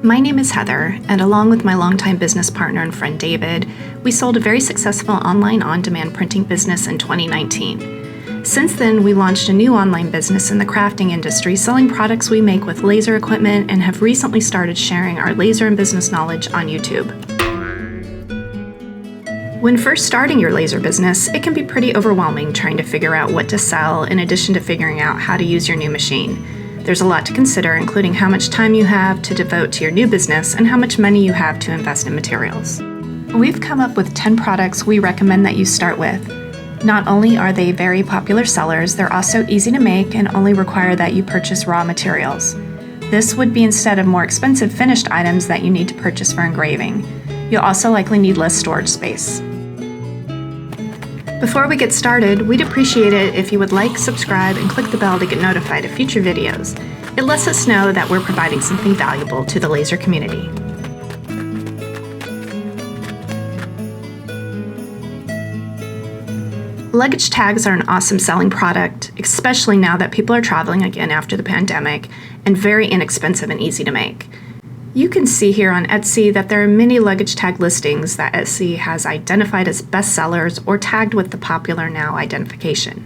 My name is Heather, and along with my longtime business partner and friend David, we sold a very successful online on-demand printing business in 2019. Since then, we launched a new online business in the crafting industry, selling products we make with laser equipment, and have recently started sharing our laser and business knowledge on YouTube. When first starting your laser business, it can be pretty overwhelming trying to figure out what to sell in addition to figuring out how to use your new machine. There's a lot to consider, including how much time you have to devote to your new business and how much money you have to invest in materials. We've come up with 10 products we recommend that you start with. Not only are they very popular sellers, they're also easy to make and only require that you purchase raw materials. This would be instead of more expensive finished items that you need to purchase for engraving. You'll also likely need less storage space. Before we get started, we'd appreciate it if you would like, subscribe, and click the bell to get notified of future videos. It lets us know that we're providing something valuable to the laser community. Luggage tags are an awesome selling product, especially now that people are traveling again after the pandemic, and very inexpensive and easy to make. You can see here on Etsy that there are many luggage tag listings that Etsy has identified as bestsellers or tagged with the popular now identification.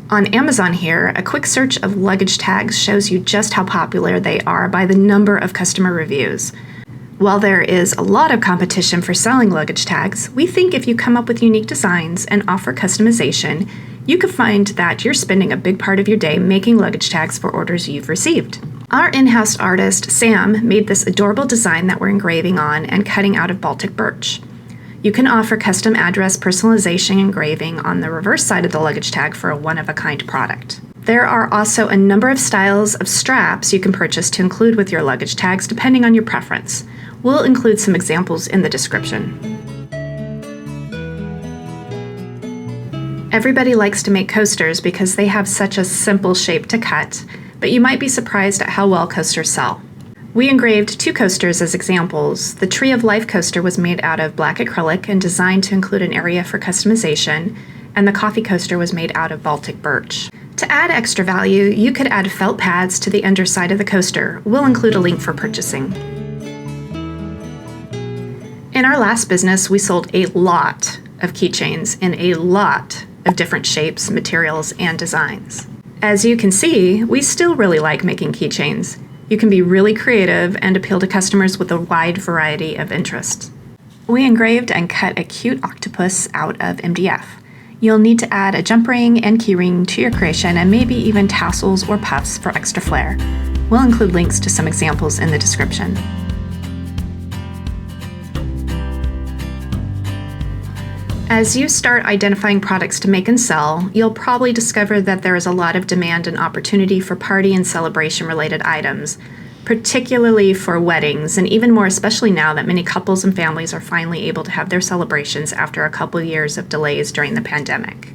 On Amazon here, a quick search of luggage tags shows you just how popular they are by the number of customer reviews. While there is a lot of competition for selling luggage tags, we think if you come up with unique designs and offer customization, you can find that you're spending a big part of your day making luggage tags for orders you've received. Our in-house artist, Sam, made this adorable design that we're engraving on and cutting out of Baltic birch. You can offer custom address personalization engraving on the reverse side of the luggage tag for a one-of-a-kind product. There are also a number of styles of straps you can purchase to include with your luggage tags depending on your preference. We'll include some examples in the description. Everybody likes to make coasters because they have such a simple shape to cut, but you might be surprised at how well coasters sell. We engraved 2 coasters as examples. The Tree of Life coaster was made out of black acrylic and designed to include an area for customization, and the coffee coaster was made out of Baltic birch. To add extra value, you could add felt pads to the underside of the coaster. We'll include a link for purchasing. In our last business, we sold a lot of keychains in a lot of different shapes, materials, and designs. As you can see, we still really like making keychains. You can be really creative and appeal to customers with a wide variety of interests. We engraved and cut a cute octopus out of MDF. You'll need to add a jump ring and key ring to your creation and maybe even tassels or puffs for extra flair. We'll include links to some examples in the description. As you start identifying products to make and sell, you'll probably discover that there is a lot of demand and opportunity for party and celebration related items, particularly for weddings, and even more especially now that many couples and families are finally able to have their celebrations after a couple years of delays during the pandemic.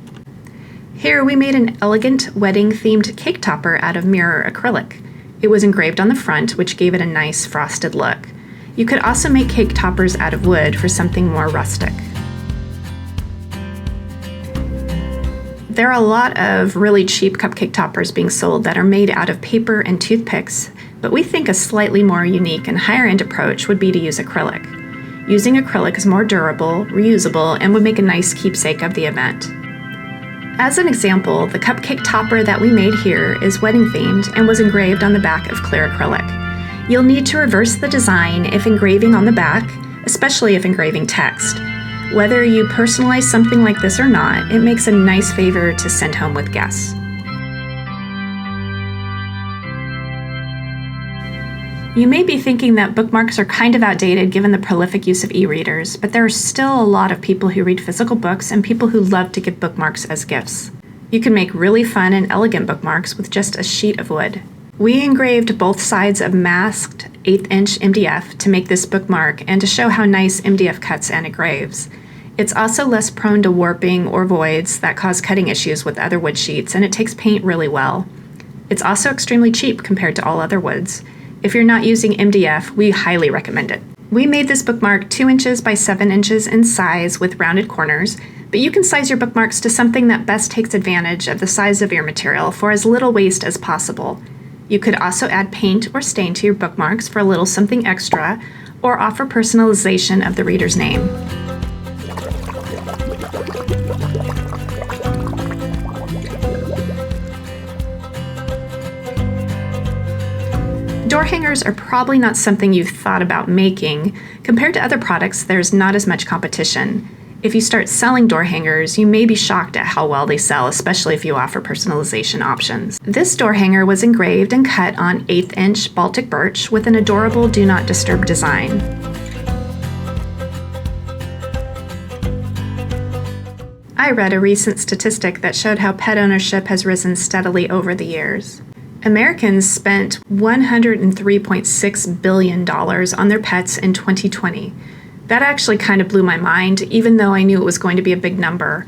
Here we made an elegant wedding-themed cake topper out of Mirror Acrylic. It was engraved on the front, which gave it a nice frosted look. You could also make cake toppers out of wood for something more rustic. There are a lot of really cheap cupcake toppers being sold that are made out of paper and toothpicks, but we think a slightly more unique and higher-end approach would be to use acrylic. Using acrylic is more durable, reusable, and would make a nice keepsake of the event. As an example, the cupcake topper that we made here is wedding-themed and was engraved on the back of clear acrylic. You'll need to reverse the design if engraving on the back, especially if engraving text. Whether you personalize something like this or not, it makes a nice favor to send home with guests. You may be thinking that bookmarks are kind of outdated given the prolific use of e-readers, but there are still a lot of people who read physical books and people who love to give bookmarks as gifts. You can make really fun and elegant bookmarks with just a sheet of wood. We engraved both sides of masked 1/8" MDF to make this bookmark and to show how nice MDF cuts and engraves. It's also less prone to warping or voids that cause cutting issues with other wood sheets, and it takes paint really well. It's also extremely cheap compared to all other woods. If you're not using MDF, we highly recommend it. We made this bookmark 2 inches by 7 inches in size with rounded corners, but you can size your bookmarks to something that best takes advantage of the size of your material for as little waste as possible. You could also add paint or stain to your bookmarks for a little something extra, or offer personalization of the reader's name. Door hangers are probably not something you've thought about making. Compared to other products, there's not as much competition. If you start selling door hangers, you may be shocked at how well they sell, especially if you offer personalization options. This door hanger was engraved and cut on 1/8" Baltic birch with an adorable Do Not Disturb design. I read a recent statistic that showed how pet ownership has risen steadily over the years. Americans spent $103.6 billion on their pets in 2020. That actually kind of blew my mind, even though I knew it was going to be a big number.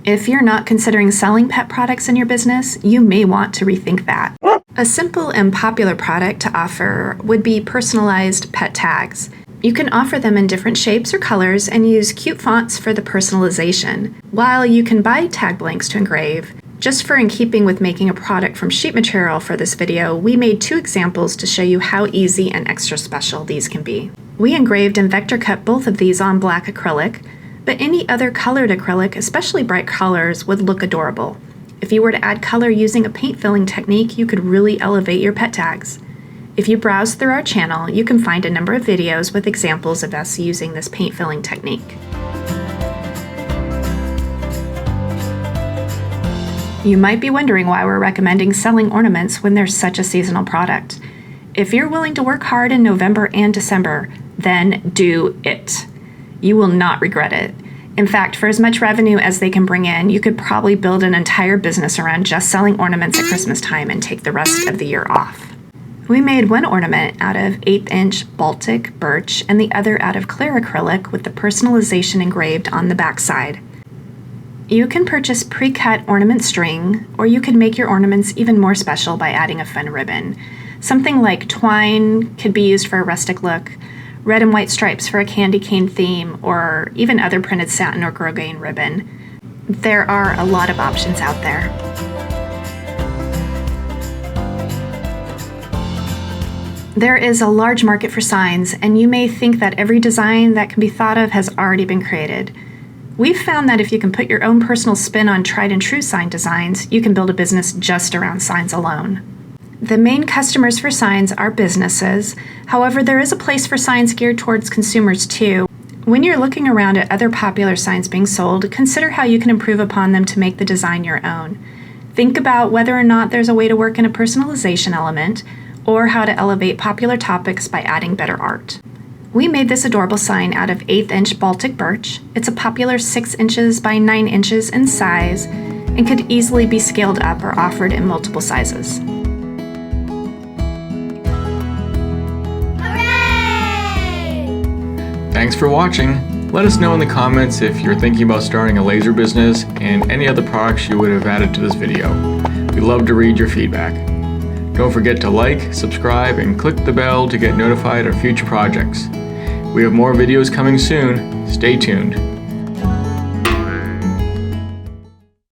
If you're not considering selling pet products in your business, you may want to rethink that. A simple and popular product to offer would be personalized pet tags. You can offer them in different shapes or colors and use cute fonts for the personalization, while you can buy tag blanks to engrave. Just for in keeping with making a product from sheet material for this video, we made 2 examples to show you how easy and extra special these can be. We engraved and vector cut both of these on black acrylic, but any other colored acrylic, especially bright colors, would look adorable. If you were to add color using a paint filling technique, you could really elevate your pet tags. If you browse through our channel, you can find a number of videos with examples of us using this paint filling technique. You might be wondering why we're recommending selling ornaments when there's such a seasonal product. If you're willing to work hard in November and December, then do it. You will not regret it. In fact, for as much revenue as they can bring in, you could probably build an entire business around just selling ornaments at Christmas time and take the rest of the year off. We made one ornament out of 1/8" Baltic birch and the other out of clear acrylic with the personalization engraved on the backside. You can purchase pre-cut ornament string, or you can make your ornaments even more special by adding a fun ribbon. Something like twine could be used for a rustic look, red and white stripes for a candy cane theme, or even other printed satin or grosgrain ribbon. There are a lot of options out there. There is a large market for signs, and you may think that every design that can be thought of has already been created. We've found that if you can put your own personal spin on tried and true sign designs, you can build a business just around signs alone. The main customers for signs are businesses. However, there is a place for signs geared towards consumers too. When you're looking around at other popular signs being sold, consider how you can improve upon them to make the design your own. Think about whether or not there's a way to work in a personalization element, or how to elevate popular topics by adding better art. We made this adorable sign out of 1/8" Baltic birch. It's a popular 6 inches by 9 inches in size and could easily be scaled up or offered in multiple sizes. Hooray! Thanks for watching. Let us know in the comments if you're thinking about starting a laser business and any other products you would have added to this video. We'd love to read your feedback. Don't forget to like, subscribe, and click the bell to get notified of future projects. We have more videos coming soon. Stay tuned.